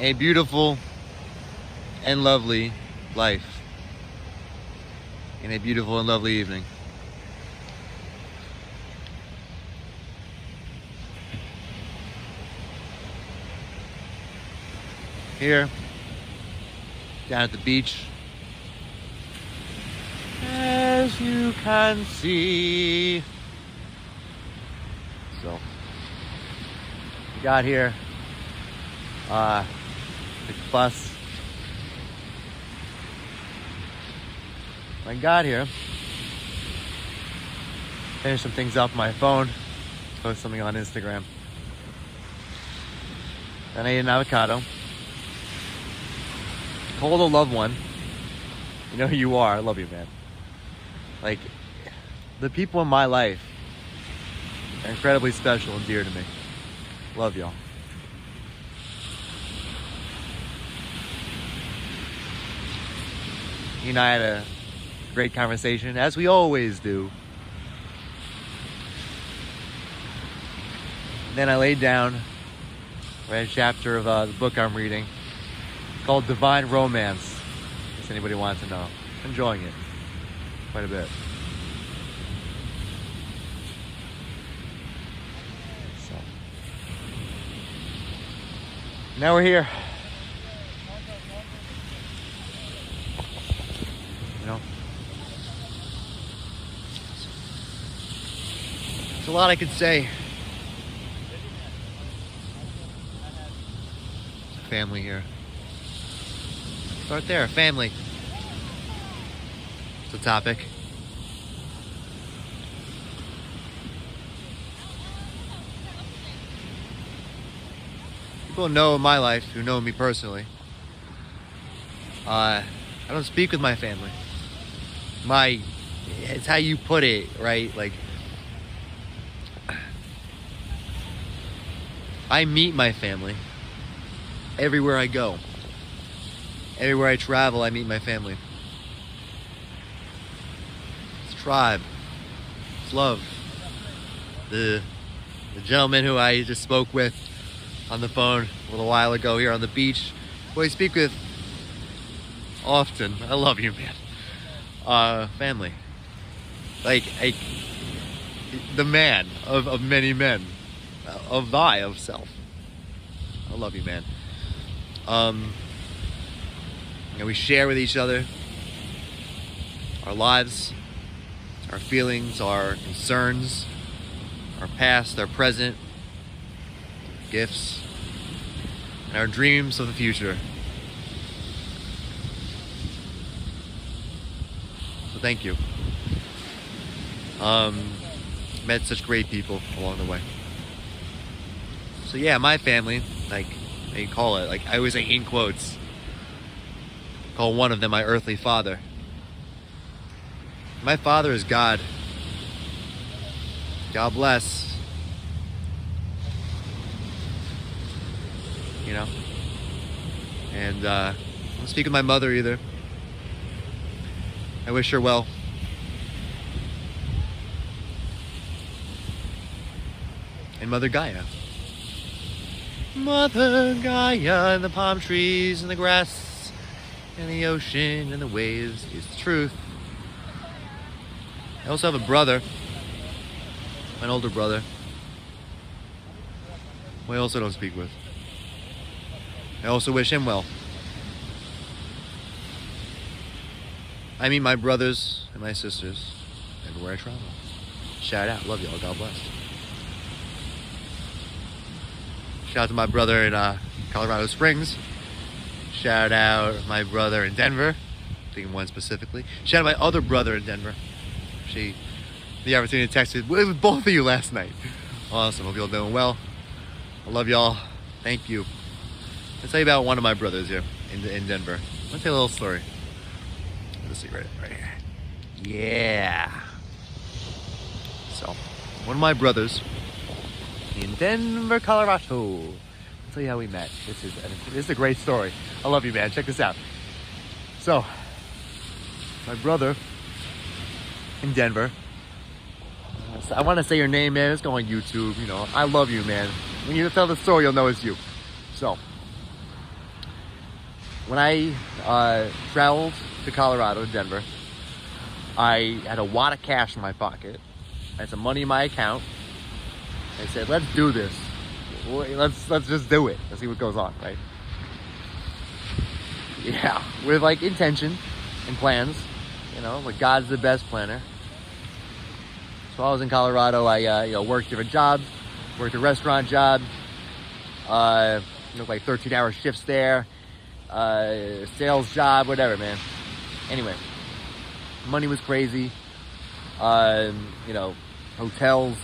a beautiful and lovely life in a beautiful and lovely evening. Here, down at the beach, as you can see. So, we got here, the bus. When I got here, finished some things up on my phone, post something on Instagram. Then I ate an avocado. Told a loved one, you know who you are, I love you, man. Like, the people in my life are incredibly special and dear to me. Love y'all. He and I had a great conversation, as we always do. And then I laid down, read a chapter of the book I'm reading, called Divine Romance, in case anybody wants to know. Enjoying it quite a bit. So, now we're here. You know, there's a lot I could say. Family here. Start there, family. It's the topic. People know in my life, who know me personally, I don't speak with my family. It's how you put it, right? Like, I meet my family everywhere I go. Everywhere I travel, I meet my family. It's tribe. It's love. The gentleman who I just spoke with on the phone a little while ago here on the beach, who I speak with often. I love you, man. Family. Like, the man of many men. Of self. I love you, man. And we share with each other our lives, our feelings, our concerns, our past, our present, gifts, and our dreams of the future. So thank you. Met such great people along the way. So yeah, my family, like they call it, like I always say in quotes, call one of them my earthly father. My father is God. God bless. You know? And I don't speak of my mother either. I wish her well. And Mother Gaia. Mother Gaia, and the palm trees and the grass and the ocean and the waves is the truth. I also have a brother, an older brother, who I also don't speak with. I also wish him well. I meet my brothers and my sisters everywhere I travel. Shout out, love y'all, God bless. Shout out to my brother in Colorado Springs. Shout out my brother in Denver. Thinking one specifically. Shout out my other brother in Denver. She, the opportunity to text with both of you last night. Awesome. Hope you're all doing well. I love y'all. Thank you. Let's tell you about one of my brothers here in Denver. Let's tell you a little story. Let's see right here. Yeah. So, one of my brothers in Denver, Colorado. I'll tell you how we met. This is a great story. I love you, man. Check this out. So, my brother in Denver. I want to say your name, man. Let's go on YouTube. You know, I love you, man. When you tell the story, you'll know it's you. So when I traveled to Colorado, Denver, I had a wad of cash in my pocket. I had some money in my account. I said, let's do this. Let's just do it. Let's see what goes on, right? Yeah, with like intention and plans, you know, like God's the best planner. So I was in Colorado. I worked different jobs, worked a restaurant job, like 13-hour shifts there, sales job, whatever, man. Anyway, money was crazy. Hotels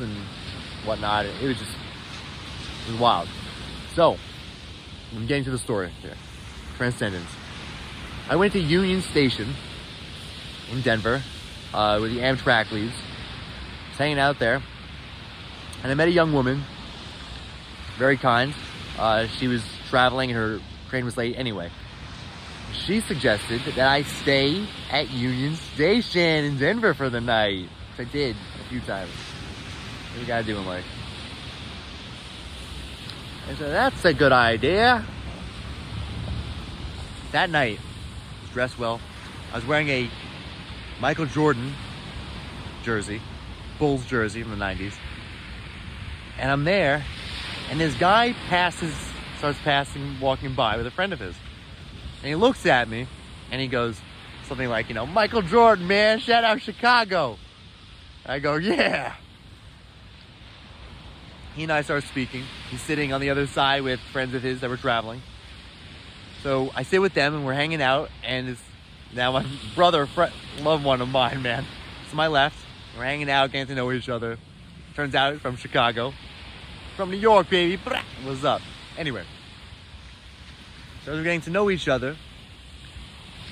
and whatnot. It was wild. So I'm getting to the story here. Transcendence. I went to Union Station in Denver where the Amtrak leaves. I was hanging out there, and I met a young woman, very kind. She was traveling and her train was late anyway. She suggested that I stay at Union Station in Denver for the night, which I did a few times. What you gotta do in life? I said, that's a good idea. That night, I was dressed well. I was wearing a Michael Jordan jersey, Bulls jersey from the 90s. And I'm there, and this guy starts walking by with a friend of his. And he looks at me, and he goes something like, Michael Jordan, man, shout out Chicago. I go, yeah. He and I start speaking. He's sitting on the other side with friends of his that were traveling. So I sit with them, and we're hanging out, and it's now my brother, loved one of mine, man. To my left, we're hanging out, getting to know each other. Turns out he's from Chicago. From New York, baby. What's up? Anyway. So we're getting to know each other.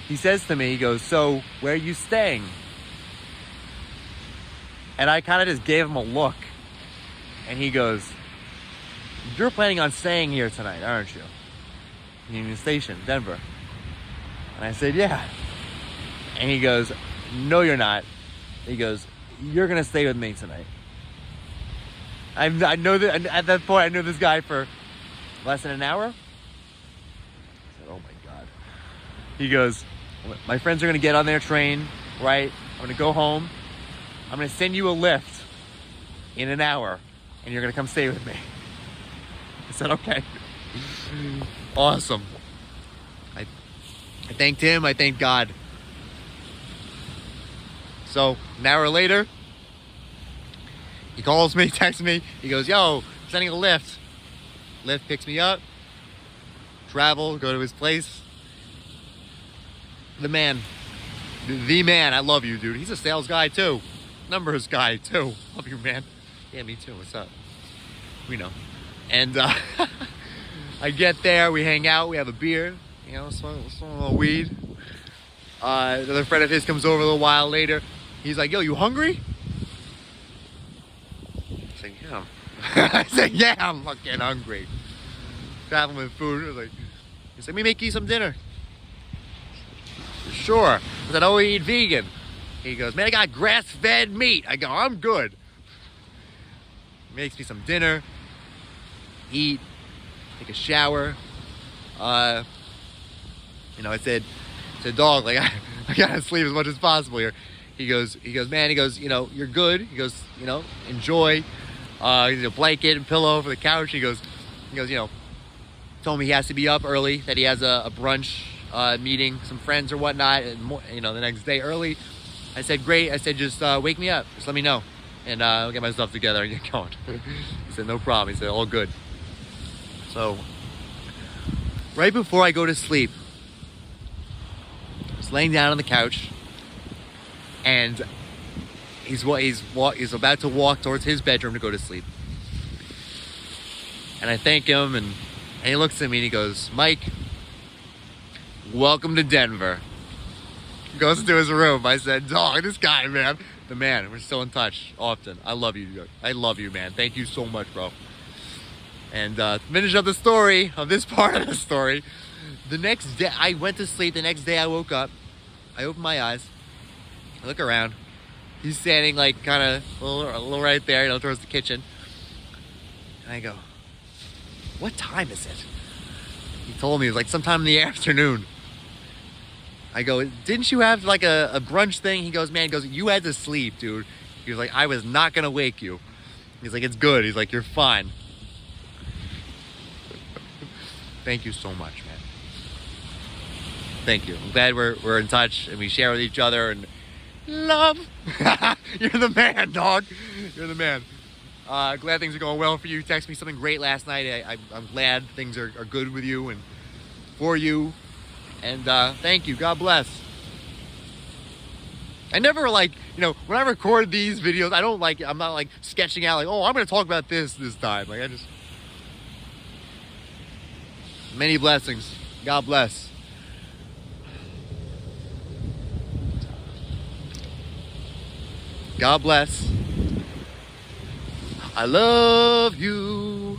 He says to me, he goes, so where are you staying? And I kind of just gave him a look. And he goes, you're planning on staying here tonight, aren't you? Union Station, Denver. And I said, yeah. And he goes, no, you're not. He goes, you're going to stay with me tonight. I know that at that point, I knew this guy for less than an hour. I said, oh my God. He goes, my friends are going to get on their train, right? I'm going to go home. I'm going to send you a lift in an hour, and you're going to come stay with me. I said, okay. Awesome. I thanked him. I thanked God. So an hour later, he calls me, texts me. He goes, yo, I'm sending a lift. Lyft picks me up. Travel, go to his place. The man. The man. I love you, dude. He's a sales guy, too. Numbers guy, too. Love you, man. Yeah, me too. What's up? We know. And I get there. We hang out. We have a beer. Smoke a little weed. Another friend of his comes over a little while later. He's like, yo, you hungry? I said, yeah. I said, yeah, I'm fucking hungry. Traveling with food. He's like, let me make you some dinner. Sure. I said, oh, we eat vegan. He goes, man, I got grass-fed meat. I go, I'm good. He makes me some dinner. Eat. Take a shower. I said, dog, like, I gotta sleep as much as possible here. He goes, man, you're good. He goes, enjoy. A blanket and pillow for the couch. He goes, told me he has to be up early, that he has a brunch meeting, some friends or whatnot, and the next day early. I said, great. I said, just wake me up. Just let me know, and I'll get my stuff together and get going. He said, no problem. He said, all good. So, right before I go to sleep, I was laying down on the couch, and he's about to walk towards his bedroom to go to sleep. And I thank him, and he looks at me and he goes, Mike, welcome to Denver. He goes into his room. I said, dog, this guy, man. The man. We're still in touch often. I love you. I love you, man. Thank you so much, bro. And to finish up the story, of this part of the story, the next day, I went to sleep. The next day I woke up. I opened my eyes. I look around. He's standing like kind of a little right there, towards the kitchen. And I go, what time is it? He told me it was like sometime in the afternoon. I go, didn't you have like a brunch thing? He goes, man, he goes, you had to sleep, dude. He was like, I was not gonna wake you. He's like, it's good. He's like, you're fine. Thank you so much, man. Thank you. I'm glad we're in touch and we share with each other and love. You're the man, dog. You're the man. Glad things are going well for you. You texted me something great last night. I'm glad things are good with you and for you. And thank you. God bless. I never like, you know, when I record these videos, I'm not like sketching out like, oh, I'm going to talk about this time. Like many blessings. God bless. God bless. I love you.